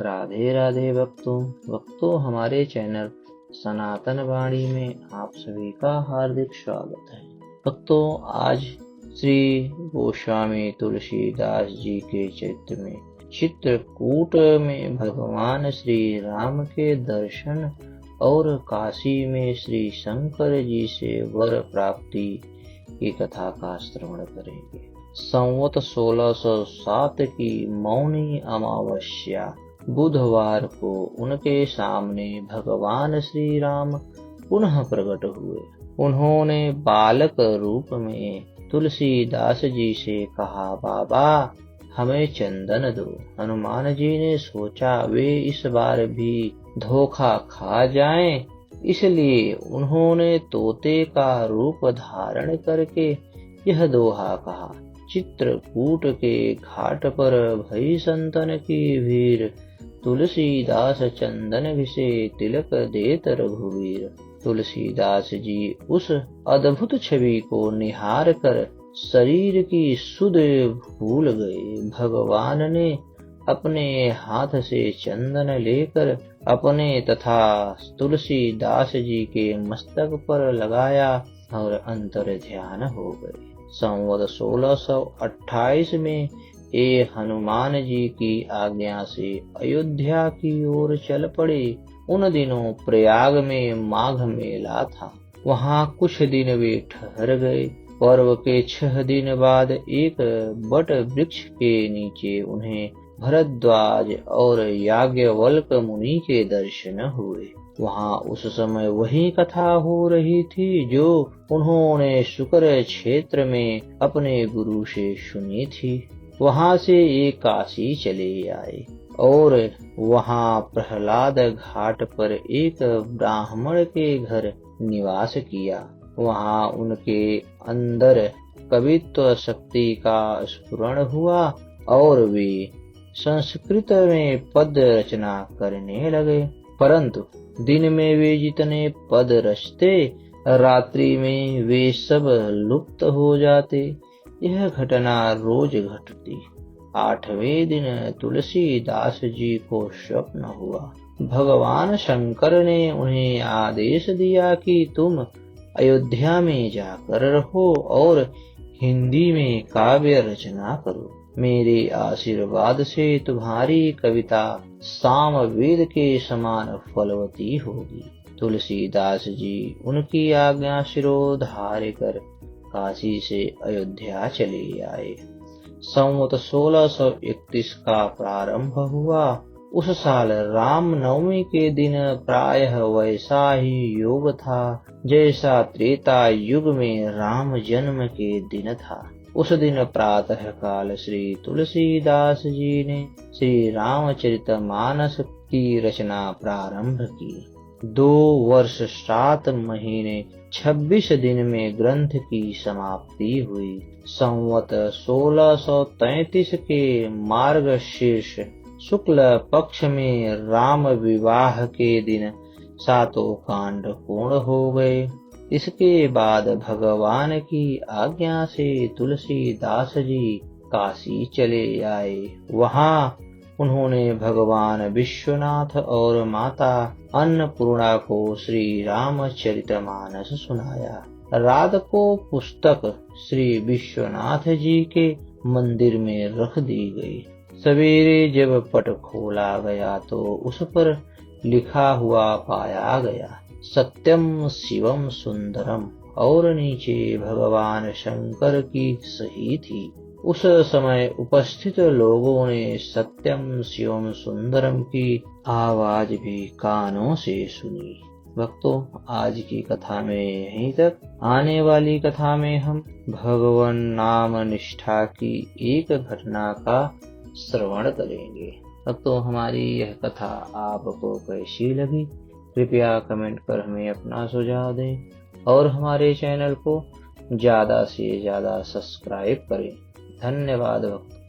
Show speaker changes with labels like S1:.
S1: राधे राधे भक्तों हमारे चैनल सनातन वाणी में आप सभी का हार्दिक स्वागत है। भक्तों, आज श्री गोस्वामी तुलसीदास जी के चरित्र में चित्रकूट में भगवान श्री राम के दर्शन और काशी में श्री शंकर जी से वर प्राप्ति की कथा का श्रवण करेंगे। संवत 1607 की मौनी अमावस्या बुधवार को उनके सामने भगवान श्री राम पुनः प्रकट हुए। उन्होंने बालक रूप में तुलसीदास जी से कहा, बाबा हमें चंदन दो। हनुमान जी ने सोचा वे इस बार भी धोखा खा जाएं, इसलिए उन्होंने तोते का रूप धारण करके यह दोहा कहा। चित्रकूट के घाट पर भई संतन की भीड़, तुलसीदास चंदन घिसे तिलक देत रघुवीर। तुलसीदास जी उस अद्भुत छवि को निहार कर शरीर की सुध भूल गए। भगवान ने अपने हाथ से चंदन लेकर अपने तथा तुलसीदास जी के मस्तक पर लगाया और अंतर ध्यान हो गए। संवत 1628 में ये हनुमान जी की आज्ञा से अयोध्या की ओर चल पड़े। उन दिनों प्रयाग में माघ मेला था। वहाँ कुछ दिन वे ठहर गए। पर्व के 6 दिन बाद एक बट वृक्ष के नीचे उन्हें भरद्वाज और याज्ञवल्क मुनि के दर्शन हुए। वहाँ उस समय वही कथा हो रही थी जो उन्होंने शुक्र क्षेत्र में अपने गुरु से सुनी थी। वहाँ से एक काशी चले आए और वहाँ प्रहलाद घाट पर एक ब्राह्मण के घर निवास किया। वहाँ उनके अंदर कवित्व शक्ति का स्फुरण हुआ और वे संस्कृत में पद रचना करने लगे। परंतु दिन में वे जितने पद रचते, रात्रि में वे सब लुप्त हो जाते। यह घटना रोज घटती। 8वें दिन तुलसीदास जी को स्वप्न हुआ। भगवान शंकर ने उन्हें आदेश दिया कि तुम अयोध्या में जाकर रहो और हिंदी में काव्य रचना करो। मेरे आशीर्वाद से तुम्हारी कविता सामवेद के समान फलवती होगी। तुलसीदास जी उनकी आज्ञा शिरोधार्य कर काशी से अयोध्या चले आए। संवत 1631 का प्रारंभ हुआ। उस साल राम नवमी के दिन प्रायः वैसा ही योग था जैसा त्रेता युग में राम जन्म के दिन था। उस दिन प्रातः काल श्री तुलसीदास जी ने श्री रामचरितमानस की रचना प्रारंभ की। 2 वर्ष 7 महीने 26 दिन में ग्रंथ की समाप्ति हुई। संवत 1633 के मार्गशीर्ष शुक्ल पक्ष में राम विवाह के दिन 7 कांड पूर्ण हो गए। इसके बाद भगवान की आज्ञा से तुलसीदास जी काशी चले आए। वहाँ उन्होंने भगवान विश्वनाथ और माता अन्नपूर्णा को श्री रामचरितमानस सुनाया। रात को पुस्तक श्री विश्वनाथ जी के मंदिर में रख दी गई। सवेरे जब पट खोला गया तो उस पर लिखा हुआ पाया गया, सत्यम शिवम सुंदरम, और नीचे भगवान शंकर की सही थी। उस समय उपस्थित लोगों ने सत्यम शिवम सुंदरम की आवाज भी कानों से सुनी। भक्तों, आज की कथा में यहीं तक। आने वाली कथा में हम भगवान नाम निष्ठा की एक घटना का श्रवण करेंगे। भक्तों, हमारी यह कथा आपको कैसी लगी कृपया कमेंट कर हमें अपना सुझाव दें और हमारे चैनल को ज्यादा से ज्यादा सब्सक्राइब करें। धन्यवाद भक्तों।